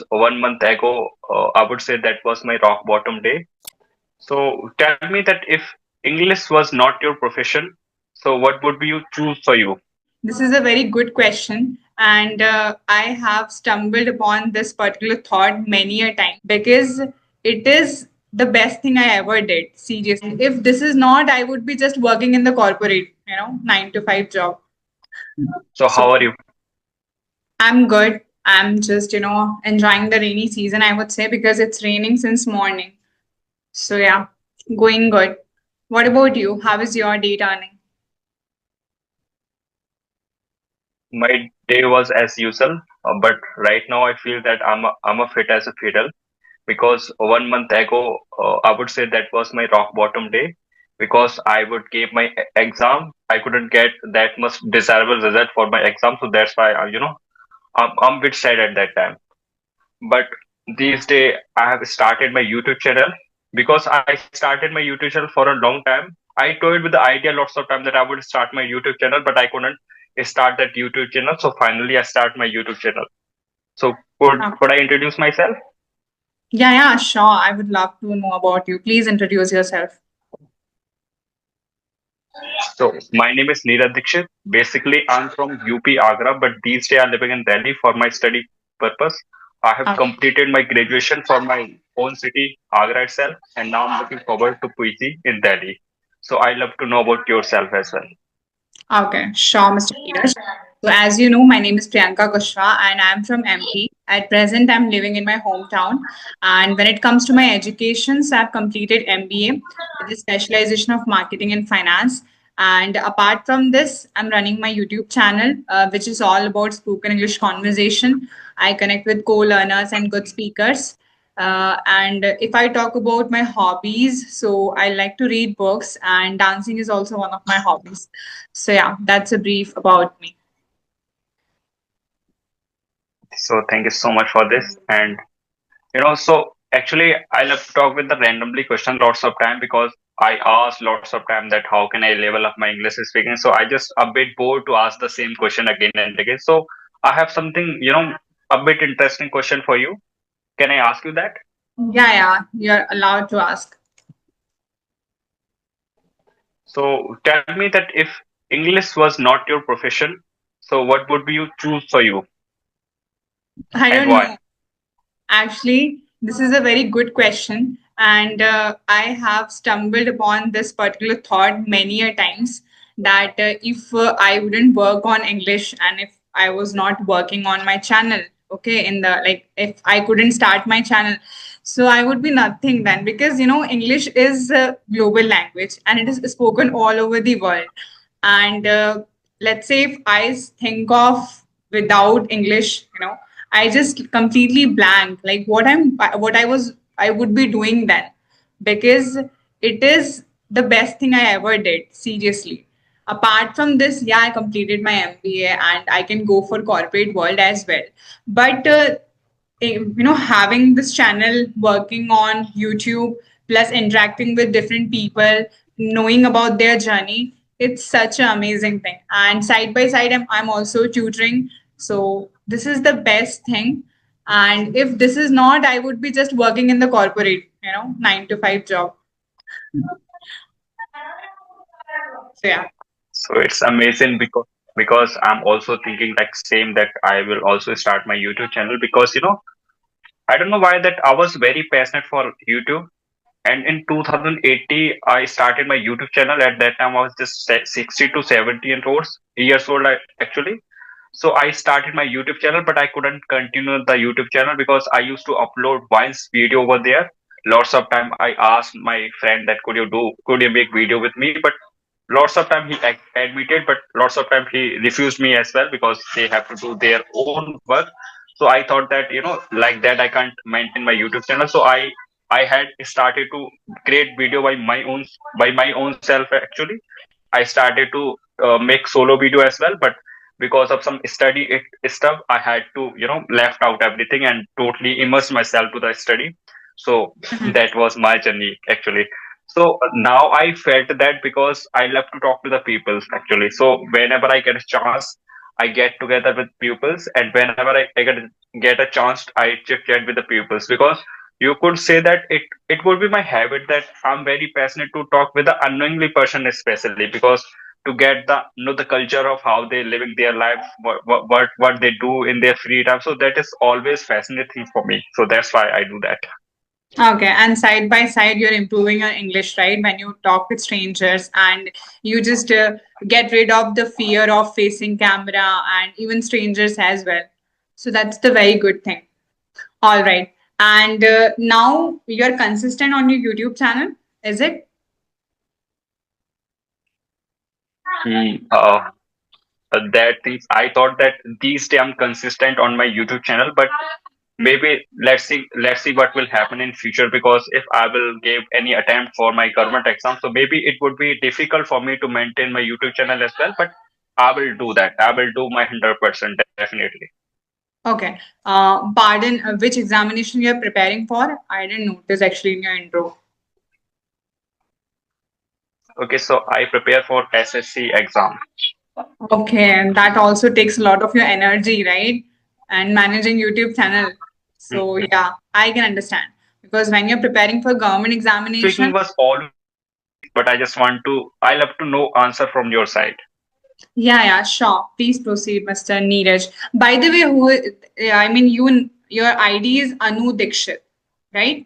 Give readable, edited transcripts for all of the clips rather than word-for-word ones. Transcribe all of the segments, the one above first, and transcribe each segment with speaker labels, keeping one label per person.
Speaker 1: 1 month ago, I would say that was my rock bottom day. So tell me that if English was not your profession, so what would you choose for you?
Speaker 2: This is a very good question. And I have stumbled upon this particular thought many a time because it is the best thing I ever did. Seriously. If this is not, I would be just working in the corporate, 9 to 5 job.
Speaker 1: So
Speaker 2: So
Speaker 1: how are you?
Speaker 2: I'm good. I'm just, enjoying the rainy season, I would say, because it's raining since morning. So yeah, going good. What about you? How is your day turning?
Speaker 1: My day was as usual, but right now I feel that I'm a fit as a fiddle because 1 month ago, I would say that was my rock bottom day because I would give my exam. I couldn't get that much desirable result for my exam, so that's why I'm a bit sad at that time. But these days I have started my YouTube channel because I started my YouTube channel for a long time. I toyed with the idea lots of time that I would start my YouTube channel, but I couldn't start that YouTube channel. So finally, I start my YouTube channel. So could I introduce myself?
Speaker 2: Yeah, yeah, sure. I would love to know about you. Please introduce yourself.
Speaker 1: So my name is Neeraj Dixit. Basically, I'm from UP Agra, but these days I'm living in Delhi for my study purpose. I have completed my graduation from my own city, Agra itself, and now I'm looking forward to PG in Delhi. So I love to know about yourself as well.
Speaker 2: Okay, sure, Mr. Neeraj. So, as you know, my name is Priyanka Kushwa and I'm from MP. At present, I'm living in my hometown. And when it comes to my education, so I've completed MBA with the specialization of marketing and finance. And apart from this, I'm running my YouTube channel, which is all about spoken English conversation. I connect with co learners and good speakers. And if I talk about my hobbies, so I like to read books, and dancing is also one of my hobbies. So, yeah, that's a brief about me.
Speaker 1: So thank you so much for this. And so actually I love to talk with the randomly question lots of time because I ask lots of time that how can I level up my English speaking. So I just a bit bored to ask the same question again and again. So I have something, a bit interesting question for you. Can I ask you that?
Speaker 2: Yeah, yeah, you're allowed to ask.
Speaker 1: So tell me that if English was not your profession, so what would you choose for you
Speaker 2: I
Speaker 1: and
Speaker 2: don't
Speaker 1: why?
Speaker 2: know. Actually, this is a very good question. And I have stumbled upon this particular thought many a times that if I wouldn't work on English and if I was not working on my channel, okay, in the like, if I couldn't start my channel, so I would be nothing then because, English is a global language and it is spoken all over the world. And let's say if I think of without English, I just completely blank like what I would be doing then because it is the best thing I ever did, seriously. Apart from this, yeah, I completed my MBA and I can go for corporate world as well. But having this channel, working on YouTube, plus interacting with different people, knowing about their journey, it's such an amazing thing. And side by side, I'm also tutoring. So this is the best thing. And if this is not, I would be just working in the corporate, 9 to 5 job. So yeah.
Speaker 1: So it's amazing because I'm also thinking like same that I will also start my YouTube channel because I don't know why that I was very passionate for YouTube. And in 2080, I started my YouTube channel. At that time, I was just 60 to 70 years old actually. So I started my YouTube channel, but I couldn't continue the YouTube channel because I used to upload once video over there. Lots of time I asked my friend that could you make video with me? But lots of time he admitted, but lots of time he refused me as well because they have to do their own work. So I thought that like that I can't maintain my YouTube channel. So I had started to create video by my own self actually. I started to make solo video as well, but because of some stuff, I had to left out everything and totally immerse myself to the study. So that was my journey actually. So now I felt that because I love to talk to the people actually. So whenever I get a chance, I get together with pupils, and whenever I get a chance, I chit chat with the pupils, because you could say that it would be my habit that I'm very passionate to talk with the unknowingly person, especially because to get the the culture of how they living their life, what they do in their free time. So that is always fascinating for me. So that's why I do that.
Speaker 2: Okay, and side by side, you're improving your English, right? When you talk with strangers and you just get rid of the fear of facing camera and even strangers as well. So that's the very good thing. All right. And now you're consistent on your YouTube channel, is it?
Speaker 1: Hmm. That things I thought that these days I'm consistent on my YouTube channel, but maybe let's see what will happen in future, because if I will give any attempt for my government exam, so maybe it would be difficult for me to maintain my YouTube channel as well. But I will do that. I will do my 100% definitely.
Speaker 2: Okay. Pardon, which examination you're preparing for? I didn't notice actually in your intro.
Speaker 1: Okay, so I prepare for SSC exam.
Speaker 2: Okay, and that also takes a lot of your energy, right? And managing YouTube channel. So
Speaker 1: Mhm.
Speaker 2: yeah, I can understand. Because when you're preparing for government examination,
Speaker 1: Speaking was always, but I love to know answer from your side.
Speaker 2: yeah, sure. Please proceed, Mr. Neeraj. By the way, I mean, your ID is Anu Dikshit, right?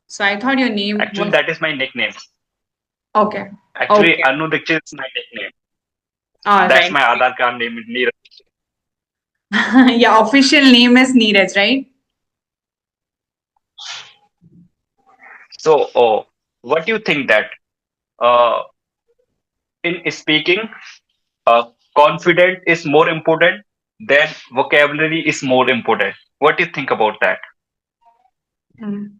Speaker 2: So I thought your name
Speaker 1: Actually,
Speaker 2: was
Speaker 1: that is my nickname.
Speaker 2: okay.
Speaker 1: Actually,
Speaker 2: Okay.
Speaker 1: Anu Dikshit is my nickname.
Speaker 2: All
Speaker 1: That's
Speaker 2: right.
Speaker 1: my Aadhaar card name.
Speaker 2: Your official name is Neeraj, right?
Speaker 1: So, what do you think that uh, in speaking, uh, confident is more important than vocabulary is more important? What do you think about that?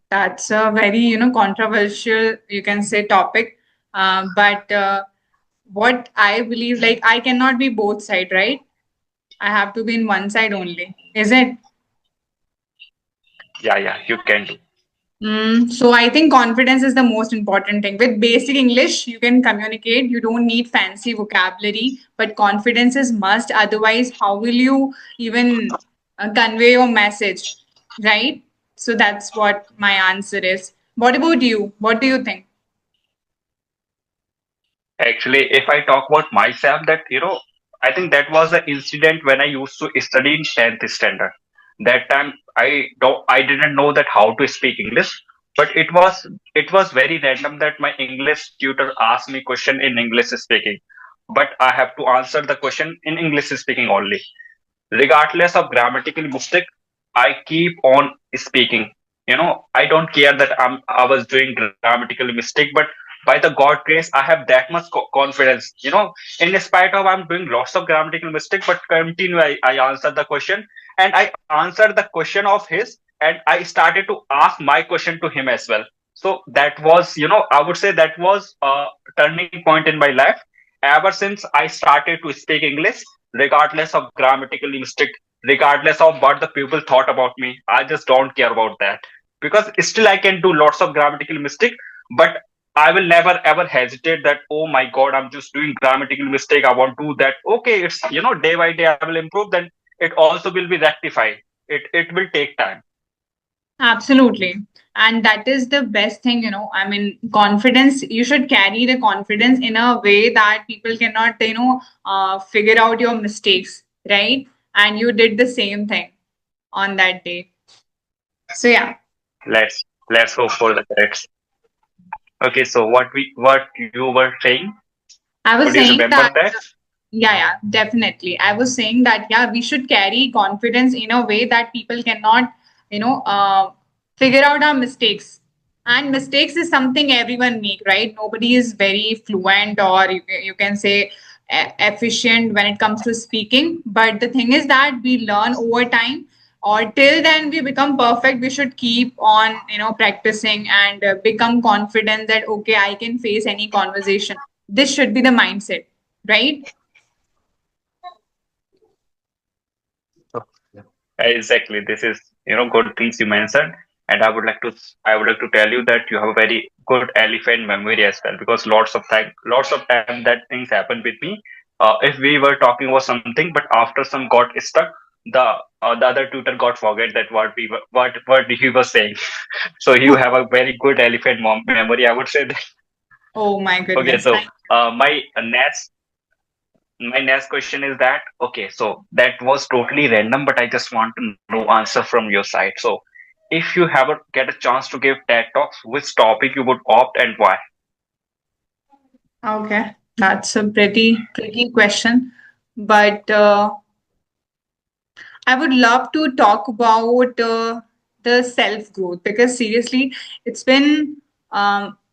Speaker 2: That's a very, controversial, you can say, topic. But what I believe, like, I cannot be both side, right? I have to be in one side only. Is it?
Speaker 1: Yeah, yeah, you can do.
Speaker 2: So I think confidence is the most important thing. With basic English, you can communicate. You don't need fancy vocabulary, but confidence is must. Otherwise, how will you even convey your message, right? So that's what my answer is. What about you? What do you think?
Speaker 1: Actually, if I talk about myself, that I think that was the incident when I used to study in 10th standard. That time I didn't know that how to speak English, but it was very random that my English tutor asked me question in English speaking, but I have to answer the question in English speaking only. Regardless of grammatical mistake, I keep on speaking. I don't care that I was doing grammatical mistake, but by the God grace, I have that much confidence. In spite of I'm doing lots of grammatical mistake, but continue. I answer the question, and I answered the question of his, and I started to ask my question to him as well. So that was, I would say that was a turning point in my life. Ever since I started to speak English, regardless of grammatical mistake, regardless of what the people thought about me, I just don't care about that, because still I can do lots of grammatical mistake, but I will never ever hesitate that, oh my god, I'm just doing grammatical mistake, I want to do that. Okay, it's day by day I will improve, then it also will be rectified. It will take time.
Speaker 2: Absolutely. And that is the best thing, I mean, confidence, you should carry the confidence in a way that people cannot, figure out your mistakes, right? And you did the same thing on that day. So, yeah,
Speaker 1: Let's hope for the correct. Okay, so what you were saying,
Speaker 2: I
Speaker 1: what
Speaker 2: was
Speaker 1: do you
Speaker 2: saying
Speaker 1: remember
Speaker 2: that,
Speaker 1: that?
Speaker 2: yeah, definitely. I was saying that, yeah, we should carry confidence in a way that people cannot, you know, uh, figure out our mistakes. And mistakes is something everyone make, right? Nobody is very fluent or you can say efficient when it comes to speaking. But the thing is that we learn over time, or till then we become perfect. We should keep on, practicing and become confident that, okay, I can face any conversation. This should be the mindset, right?
Speaker 1: Exactly. This is, good things you mentioned. And I would like to tell you that you have a very good elephant memory as well, because lots of time that things happen with me. if we were talking about something, but after some got stuck, the other tutor got forget that what he was saying. So you have a very good elephant memory, I would say that.
Speaker 2: Oh my
Speaker 1: Okay,
Speaker 2: goodness.
Speaker 1: so my next question is that, okay, so that was totally random, but I just want to know answer from your side. So if you ever get a chance to give TED Talks, which topic you would opt and why?
Speaker 2: Okay, that's a pretty tricky question, but I would love to talk about the self growth, because seriously, it's been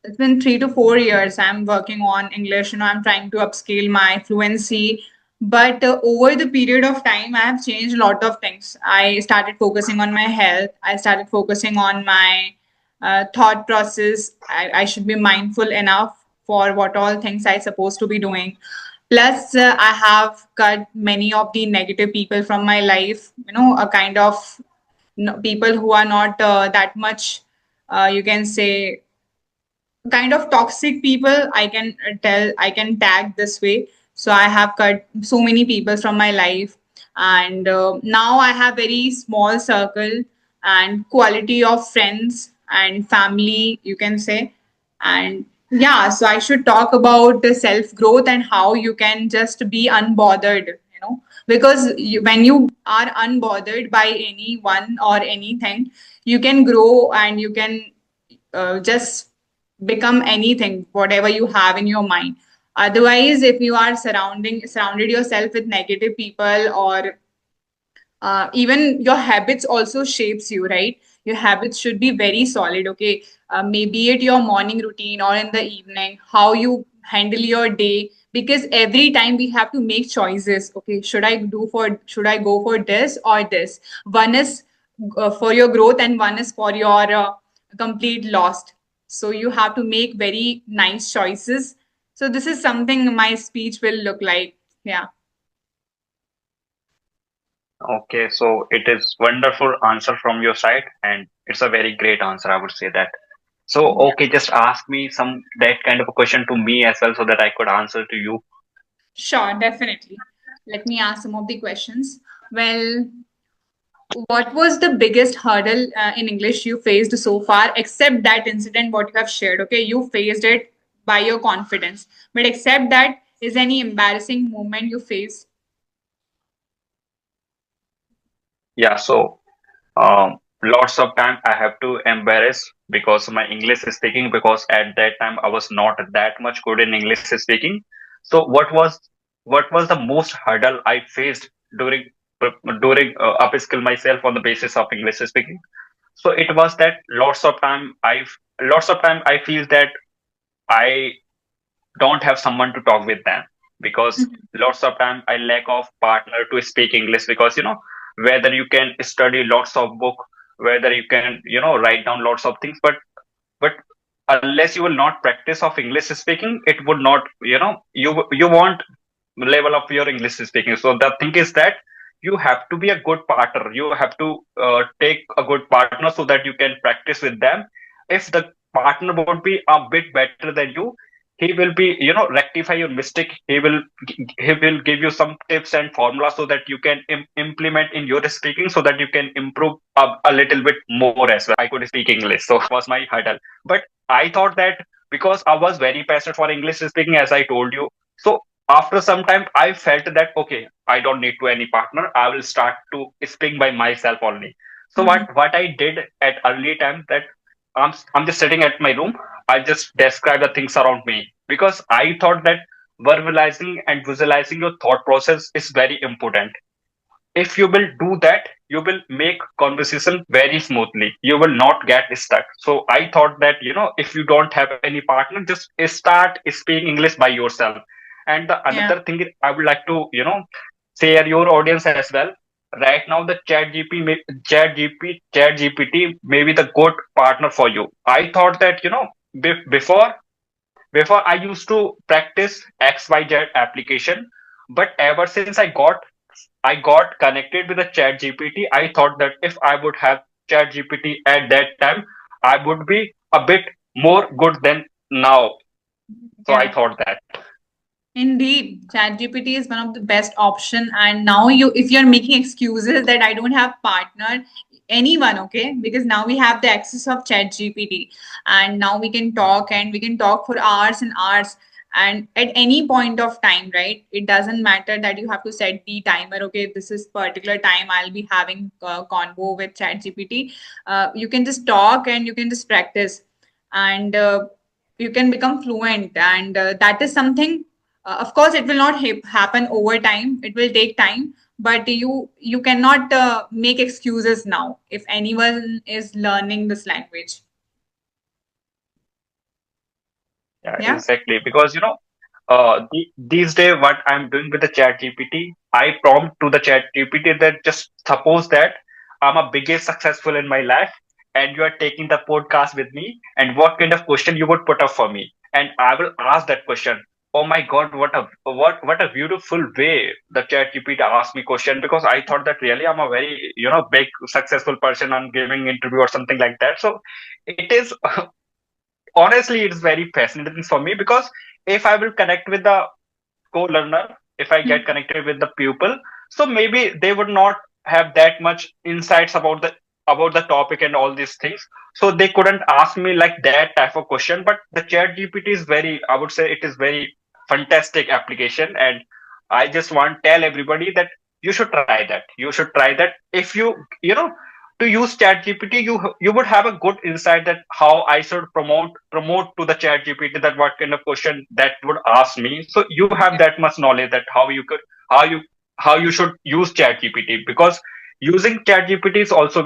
Speaker 2: it's been 3 to 4 years. I'm working on English. I'm trying to upscale my fluency, but over the period of time, I have changed a lot of things. I started focusing on my health. I started focusing on my thought process. I should be mindful enough for what all things I supposed to be doing. Plus, I have cut many of the negative people from my life, a kind of people who are not that much, you can say, kind of toxic people. I can tell, I can tag this way. So I have cut so many people from my life, and now I have very small circle and quality of friends and family, you can say. And yeah, so I should talk about the self growth and how you can just be unbothered, because when you are unbothered by anyone or anything, you can grow and you can just become anything, whatever you have in your mind. Otherwise, if you are surrounded yourself with negative people, or even your habits also shapes you, right? Your habits should be very solid. Okay, maybe it your morning routine or in the evening, how you handle your day, because every time we have to make choices. Okay, should I go for this or this? One is for your growth and one is for your complete lost. So you have to make very nice choices. So this is something my speech will look like. Yeah.
Speaker 1: Okay, so it is wonderful answer from your side, and it's a very great answer, I would say that. So, okay, just ask me some that kind of a question to me as well, so that I could answer to you.
Speaker 2: Sure, definitely. Let me ask some of the questions. Well, what was the biggest hurdle in English you faced so far, except that incident what you have shared? Okay, you faced it by your confidence, but except that, is any embarrassing moment you face?
Speaker 1: Yeah, so lots of time I have to embarrass because my English speaking, because at that time I was not that much good in English speaking. So what was the most hurdle I faced during upskill myself on the basis of English speaking? So it was that lots of time I feel that I don't have someone to talk with them, because lots of time I lack of partner to speak English, because whether you can study lots of book, whether you can write down lots of things, but unless you will not practice of English speaking, it would not, you won't level up your English speaking. So the thing is that you have to be a good partner. You have to take a good partner so that you can practice with them. If the partner would be a bit better than you, he will be, rectify your mistake. He will give you some tips and formulas so that you can implement in your speaking, so that you can improve a little bit more as well. I could speak English, so was my hurdle. But I thought that because I was very passionate for English speaking, as I told you, so after some time I felt that, okay, I don't need to any partner, I will start to speak by myself only. So what I did at early time, that I'm just sitting at my room, I just describe the things around me, because I thought that verbalizing and visualizing your thought process is very important. If you will do that, you will make conversation very smoothly, you will not get stuck. So I thought that, if you don't have any partner, just start speaking English by yourself. And the
Speaker 2: Yeah.
Speaker 1: another thing is, I would like to share your audience as well. Right now the chat gpt may be the good partner for you. I thought that, before I used to practice XYZ application, but ever since I got connected with the chat GPT, I thought that if I would have chat GPT at that time, I would be a bit more good than now. So I
Speaker 2: Yeah.
Speaker 1: thought that.
Speaker 2: Indeed, ChatGPT is one of the best option. And now if you're making excuses that I don't have partner, anyone, okay, because now we have the access of ChatGPT, and now we can talk for hours and hours, and at any point of time, right? It doesn't matter that you have to set the timer. Okay, this is particular time I'll be having a convo with ChatGPT. You can just talk and you can just practice, and you can become fluent, and that is something, of course it will not happen over time, it will take time, but you cannot make excuses now if anyone is learning this language.
Speaker 1: Yeah,
Speaker 2: Yeah.
Speaker 1: exactly. Because these days, what I'm doing with the Chat GPT, I prompt to the Chat GPT that just suppose that I'm a biggest successful in my life, and you are taking the podcast with me, and what kind of question you would put up for me, and I will ask that question. Oh my God, what a beautiful way the Chat GPT asked me question, because I thought that really I'm a very big successful person. I'm giving interview or something like that. So it is honestly it's very fascinating for me, because if I will connect with the co-learner, if I get connected with the pupil, so maybe they would not have that much insights about the topic and all these things, so they couldn't ask me like that type of question. But the Chat GPT is very, I would say it is very fantastic application, and I just want tell everybody that you should try that. You should try that. If you to use Chat GPT, you would have a good insight that how I should promote to the Chat GPT, that what kind of question that would ask me. So you have
Speaker 2: Yeah.
Speaker 1: that much knowledge that how you how you should use Chat GPT, because using Chat GPT is also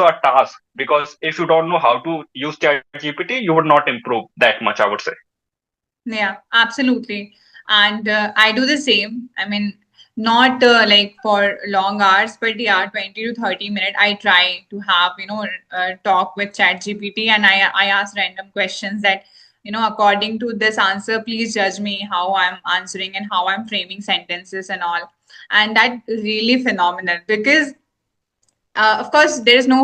Speaker 1: a task, because if you don't know how to use Chat GPT, you would not improve that much, I would say.
Speaker 2: Yeah, absolutely. And I do the same. I mean, not like for long hours, but yeah, 20 to 30 minutes. I try to have, talk with ChatGPT, and I ask random questions that, according to this answer, please judge me how I'm answering and how I'm framing sentences and all. And that really phenomenal because of course there is no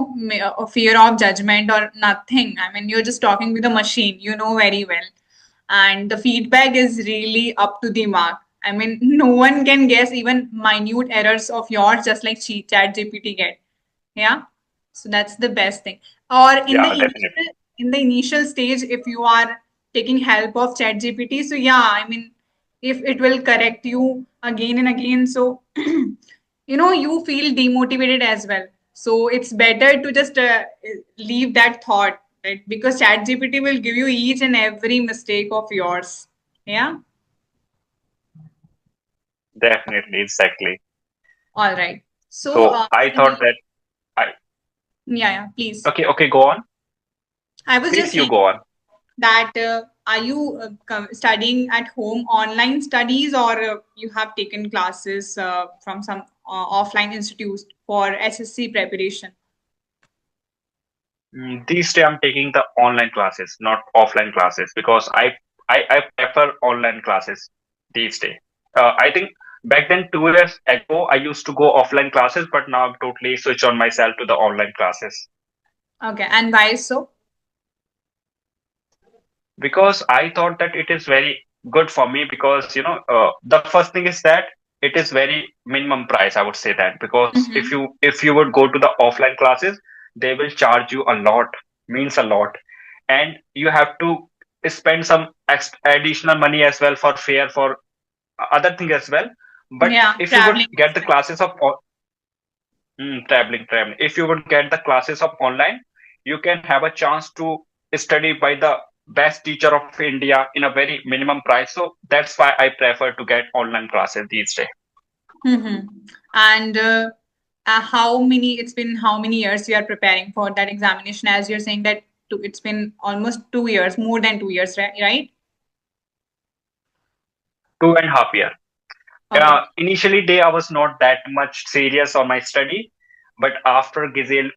Speaker 2: fear of judgment or nothing. I mean, you're just talking with a machine, you know very well, and the feedback is really up to the mark. I mean, no one can guess even minute errors of yours, just like chat gpt get. Yeah. So that's the best thing. Or in the
Speaker 1: Yeah, definitely.
Speaker 2: initial stage, if you are taking help of chat gpt, so yeah, I mean, if it will correct you again and again, so you feel demotivated as well. So it's better to just leave that thought, right? Because chat gpt will give you each and every mistake of yours. Yeah.
Speaker 1: Definitely, exactly.
Speaker 2: All right. So
Speaker 1: So I thought that I
Speaker 2: yeah, yeah, please.
Speaker 1: okay, okay, go on.
Speaker 2: I was just
Speaker 1: Please, you
Speaker 2: saying
Speaker 1: go on.
Speaker 2: that are you studying at home, online studies, or you have taken classes from some offline institutes for SSC preparation?
Speaker 1: These days I'm taking the online classes, not offline classes, because I prefer online classes these days. I think back then 2 years ago I used to go offline classes, but now I've totally switched on myself to the online classes,
Speaker 2: Okay, and why so?
Speaker 1: because I thought that it is very good for me, because the first thing is that it is very minimum price. I would say that, because
Speaker 2: Mm-hmm.
Speaker 1: if you would go to the offline classes, they will charge you a lot, means a lot, and you have to spend some additional money as well for fare, for other thing as well. But
Speaker 2: Yeah,
Speaker 1: if you would
Speaker 2: traveling
Speaker 1: get the
Speaker 2: expenses.
Speaker 1: classes of traveling, if you would get the classes of online, you can have a chance to study by the best teacher of India in a very minimum price. So that's why I prefer to get online classes these days.
Speaker 2: Mm-hmm. And it's been how many years you are preparing for that examination? As you're saying that it's been almost 2 years, more than 2 years, right? Right?
Speaker 1: 2.5 years.
Speaker 2: Okay.
Speaker 1: Initially day I was not that much serious on my study, but after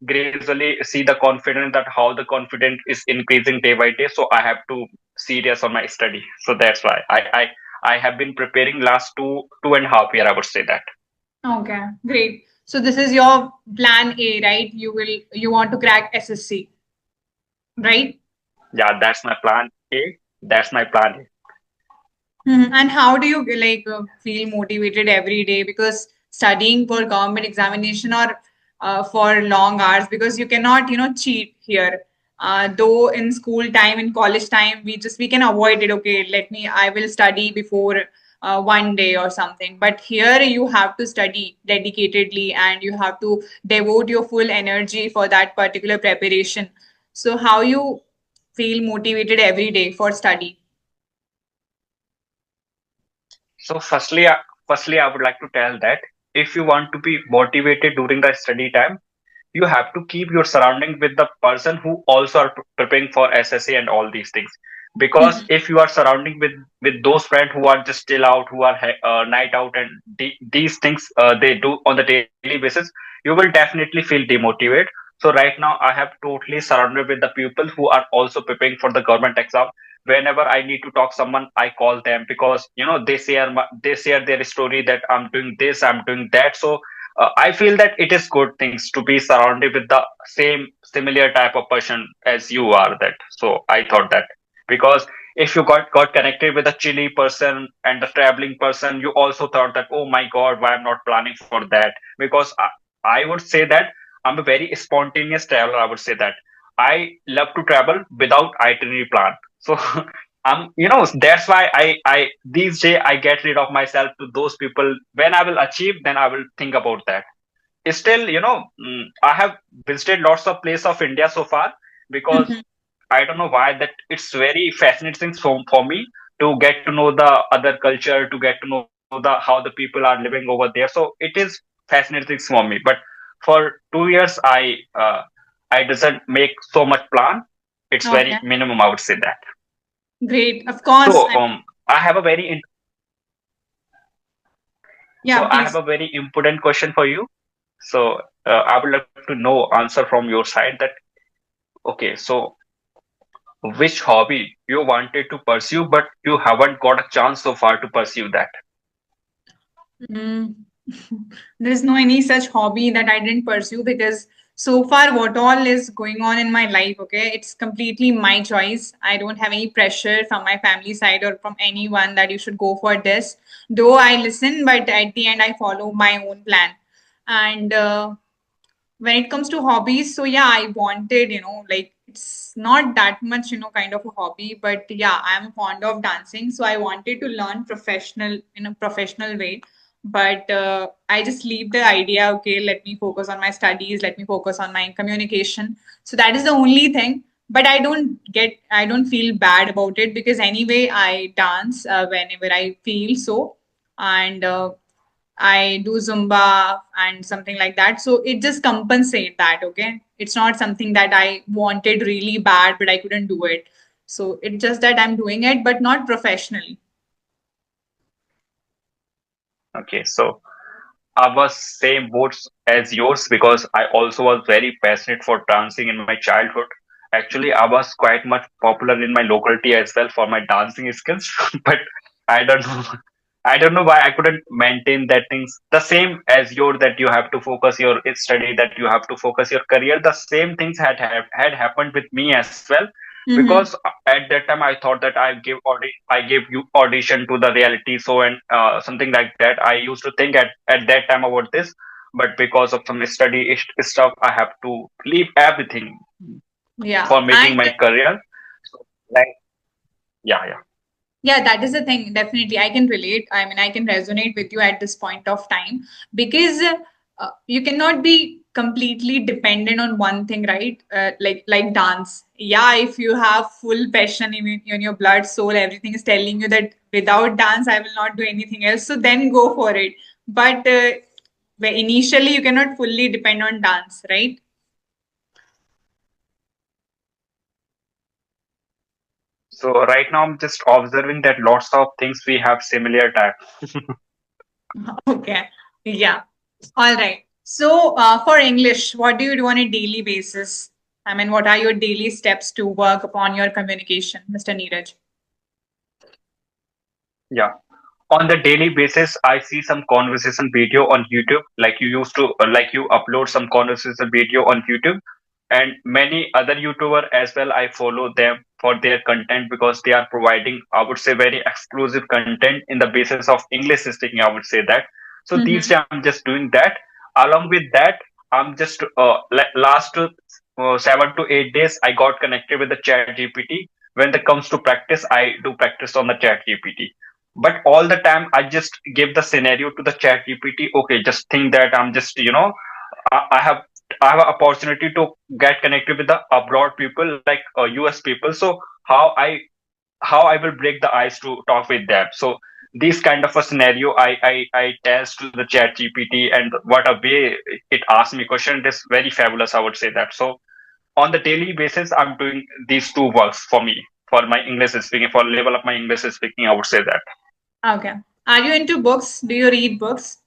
Speaker 1: gradually see the confidence, that how the confidence is increasing day by day, so I have to serious on my study. So that's why I have been preparing last 2.5 year, I would say that.
Speaker 2: Okay, great. So this is your plan A, right? You want to crack SSC, right?
Speaker 1: Yeah, that's my plan A. That's my plan A.
Speaker 2: And how do you like feel motivated every day? Because studying for government examination or for long hours, because you cannot, cheat here. Though in school time, in college time, we can avoid it. Okay, I will study before one day or something. But here you have to study dedicatedly and you have to devote your full energy for that particular preparation. So how you feel motivated every day for study?
Speaker 1: So firstly, I would like to tell that if you want to be motivated during the study time, you have to keep your surrounding with the person who also are preparing for SSA and all these things. Because if you are surrounding with those friends who are just chill out, who are night out, and these things they do on the daily basis, you will definitely feel demotivated. So right now, I have totally surrounded with the people who are also preparing for the government exam. Whenever I need to talk someone, I call them because they share their story that I'm doing this, I'm doing that. So I feel that it is good things to be surrounded with the same similar type of person as you are. That so I thought that because if you got connected with a chilly person and the traveling person, you also thought that, oh my god, why I'm not planning for that? Because I would say that I'm a very spontaneous traveler. I would say that I love to travel without itinerary plan. So that's why I these days I get rid of myself to those people. When I will achieve, then I will think about that. Still, I have visited lots of places of India so far because I don't know why that it's very fascinating for me to get to know the other culture, to get to know how the people are living over there. So it is fascinating for me. But for 2 years, I doesn't make so much plan. It's very
Speaker 2: Okay.
Speaker 1: minimum, I would say that.
Speaker 2: Great. Of course.
Speaker 1: So I have a
Speaker 2: Yeah,
Speaker 1: I have
Speaker 2: please.
Speaker 1: a very important question for you. So I would like to know answer from your side that okay, so which hobby you wanted to pursue but you haven't got a chance so far to pursue that?
Speaker 2: Mm. There is no any such hobby that I didn't pursue because so far what all is going on in my life, okay, it's completely my choice. I don't have any pressure from my family side or from anyone that you should go for this. Though I listen, but at the end I follow my own plan. And when it comes to hobbies, so yeah, I wanted, like it's not that much, kind of a hobby, but yeah, I'm fond of dancing. So I wanted to learn professional in a professional way. But I just leave the idea, okay, let me focus on my studies, let me focus on my communication. So that is the only thing. But I don't feel bad about it because anyway, I dance whenever I feel so. And I do Zumba and something like that. So it just compensate that, okay? It's not something that I wanted really bad, but I couldn't do it. So it's just that I'm doing it, but not professionally.
Speaker 1: Okay, so I was same boats as yours because I also was very passionate for dancing in my childhood. Actually, I was quite much popular in my locality as well for my dancing skills, but I don't know. I don't know why I couldn't maintain that things the same as your that you have to focus your study, that you have to focus your career. The same things had happened with me as well because
Speaker 2: Mm-hmm.
Speaker 1: at that time I thought that I gave you audition to the reality show and something like that. I used to think at that time about this, but because of some stuff, I have to leave everything
Speaker 2: Yeah.
Speaker 1: for
Speaker 2: And
Speaker 1: making my career. So, like, yeah, yeah.
Speaker 2: yeah, that is the thing. Definitely, I can relate. I mean, I can resonate with you at this point of time because you cannot be completely dependent on one thing, right? Like dance. Yeah, if you have full passion in your blood, soul, everything is telling you that without dance, I will not do anything else. So then go for it. But where initially, you cannot fully depend on dance, right?
Speaker 1: So right now I'm just observing that lots of things we have similar type.
Speaker 2: Okay. Yeah. All right. So, for English, what do you do on a daily basis? I mean, what are your daily steps to work upon your communication, Mr. Neeraj?
Speaker 1: Yeah. On the daily basis, I see some conversation video on YouTube. Like you used to, like you upload some conversation video on YouTube, and many other YouTuber as well. I follow them for their content because they are providing, I would say, very exclusive content in the basis of English speaking, I would say that. So these
Speaker 2: Mm-hmm.
Speaker 1: days I'm just doing that. Along with that, I'm just last 7 to 8 days I got connected with the Chat GPT. When it comes to practice, I do practice on the Chat GPT. But all the time I just give the scenario to the Chat GPT. Okay, just think that I'm just, I have I have an opportunity to get connected with the abroad people like US people. So how I how I will break the ice to talk with them. So this kind of a scenario I test to the Chat GPT, and what a way it asks me question. It is very fabulous, I would say that. So on the daily basis, I'm doing these two works for me, for my English speaking, for level up my English speaking, I would say that.
Speaker 2: Okay. Are you into books? Do you read books?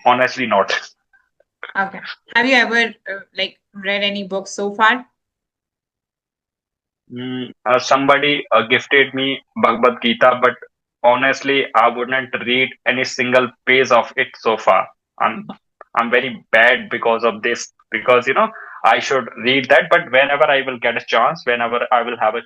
Speaker 1: Honestly, not.
Speaker 2: Okay. Have you ever like read any books so far?
Speaker 1: Somebody gifted me Bhagavad Gita, but honestly, I wouldn't read any single page of it so far. I'm I'm very bad because of this. Because I should read that, but whenever I will get a chance, whenever I will have a,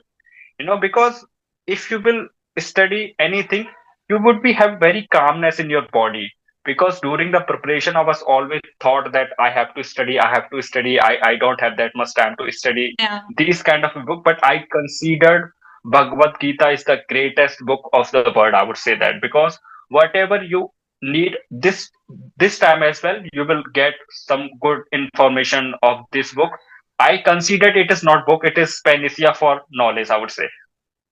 Speaker 1: because if you will study anything, you would be have very calmness in your body. Because during the preparation, I was always thought that I have to study, I don't have that much time to study
Speaker 2: Yeah.
Speaker 1: these kind of a book. But I considered Bhagavad Gita is the greatest book of the world, I would say that. Because whatever you need this time as well, you will get some good information of this book. I considered it is not book, it is panacea for knowledge, I would say.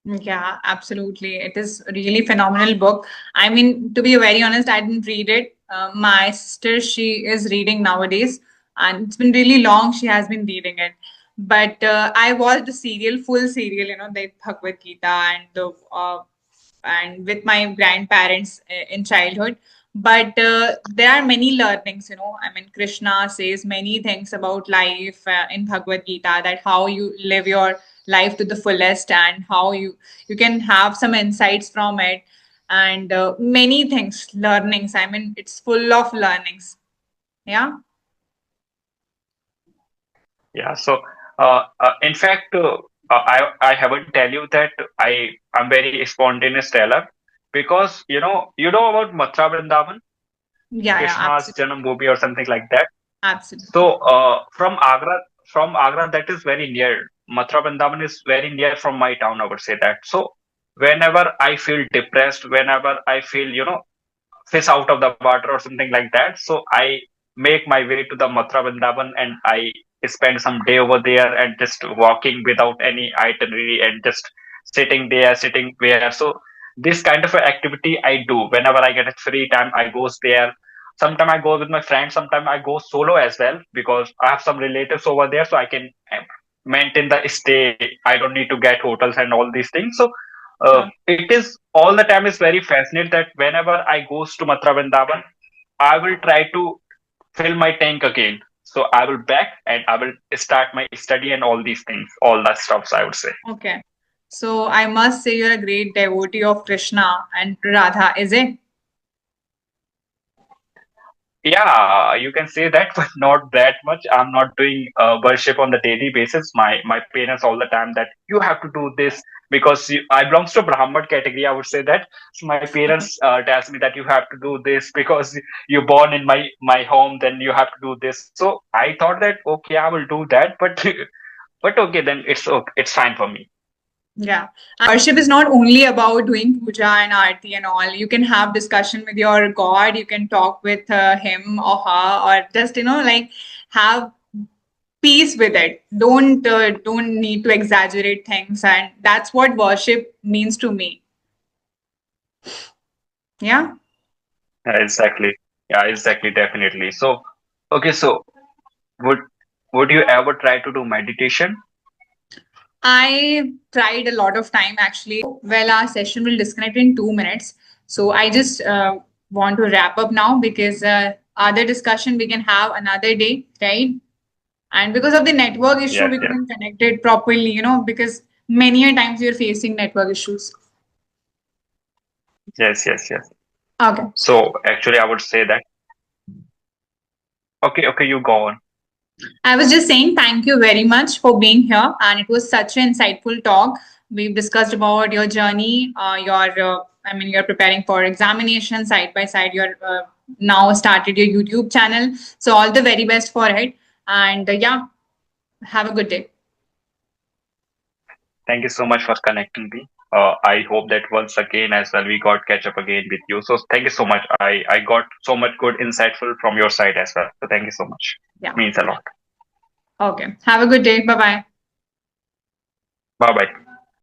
Speaker 2: Yeah, absolutely. It is a really phenomenal book. I mean, to be very honest, I didn't read it. My sister, she is reading nowadays, and it's been really long. She has been reading it. But I watched the serial, full serial, the Bhagavad Gita and with my grandparents in childhood. But there are many learnings, I mean, Krishna says many things about life in Bhagavad Gita, that how you live your life to the fullest, and how you can have some insights from it, and many things, learnings. I mean, it's full of learnings. Yeah.
Speaker 1: Yeah. So, in fact, I haven't tell you that I'm very spontaneous teller, because you know about Mathura Vrindavan,
Speaker 2: Yeah, yeah,
Speaker 1: Krishna's
Speaker 2: absolutely.
Speaker 1: Janam Bhoomi or something like that.
Speaker 2: Absolutely.
Speaker 1: So, from Agra, that is very near. Mathura Vrindavan is very near from my town, I would say that. So, whenever I feel depressed, whenever I feel, fish out of the water or something like that. So I make my way to the Mathura Vrindavan, and I spend some day over there and just walking without any itinerary and just sitting there, sitting where. So this kind of a activity I do whenever I get a free time. I goes there. Sometimes I go with my friends. Sometimes I go solo as well because I have some relatives over there, so I can maintain the stay. I don't need to get hotels and all these things. So it is all the time is very fascinating that whenever I goes to Mathura Vrindavan, I will try to fill my tank again. So I will back and I will start my study and all these things, all that stuffs, I would say.
Speaker 2: Okay. So I must say you're a great devotee of Krishna and Radha, is it?
Speaker 1: Yeah, you can say that, but not that much. I'm not doing worship on the daily basis. My parents all the time that you have to do this because I belongs to Brahman category. I would say that. So my
Speaker 2: Okay.
Speaker 1: parents tells me that you have to do this because you're born in my home. Then you have to do this. So I thought that okay, I will do that, but but okay, then it's okay, it's fine for me.
Speaker 2: Yeah. Worship is not only about doing puja and aarti and all. You can have discussion with your God. You can talk with him or her, or just, like have peace with it. Don't need to exaggerate things. And that's what worship means to me. Yeah.
Speaker 1: Yeah, exactly. Yeah, exactly, definitely. So okay, so would would you ever try to do meditation?
Speaker 2: I tried a lot of time actually. Well, our session will disconnect in 2 minutes. So I just want to wrap up now, because other discussion we can have another day, right? And because of the network issue,
Speaker 1: Yes,
Speaker 2: we
Speaker 1: yes,
Speaker 2: couldn't connect it properly, because many a times we are facing network issues.
Speaker 1: yes.
Speaker 2: Okay.
Speaker 1: So actually, I would say that okay, okay, you go on.
Speaker 2: I was just saying thank you very much for being here, and it was such an insightful talk. We've discussed about your journey, you're preparing for examination side by side. You're now started your YouTube channel, so all the very best for it. And yeah, have a good day.
Speaker 1: Thank you so much for connecting me. I hope that once again as well we got catch up again with you. So thank you so much. I got so much good insightful from your side as well. So thank you so much.
Speaker 2: Yeah.
Speaker 1: Means a lot.
Speaker 2: Okay. Have a good day. Bye bye.
Speaker 1: Bye bye.